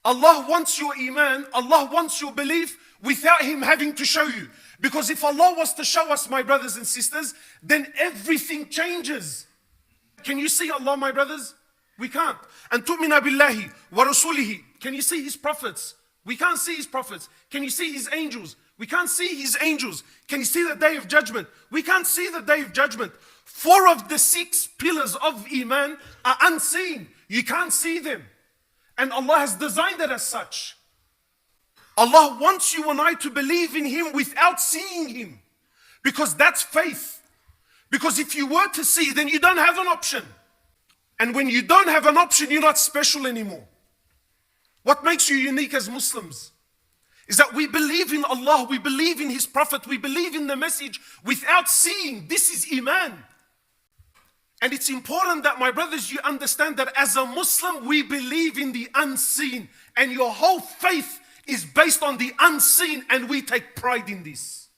Allah wants your iman, Allah wants your belief without Him having to show you. Because if Allah was to show us, my brothers and sisters, then everything changes. Can you see Allah, my brothers? We can't. And tu'mina billahi wa rasulihi. Can you see His prophets? We can't see His prophets. Can you see His angels? We can't see His angels. Can you see the day of judgment? We can't see the day of judgment. 4 of the 6 pillars of iman are unseen. You can't see them. And Allah has designed it as such. Allah wants you and I to believe in Him without seeing Him. Because that's faith. Because if you were to see, then you don't have an option. And when you don't have an option, you're not special anymore. What makes you unique as Muslims is that we believe in Allah, we believe in His Prophet, we believe in the message without seeing. This is iman. And it's important that, my brothers, you understand that as a Muslim, we believe in the unseen. And your whole faith is based on the unseen, and we take pride in this.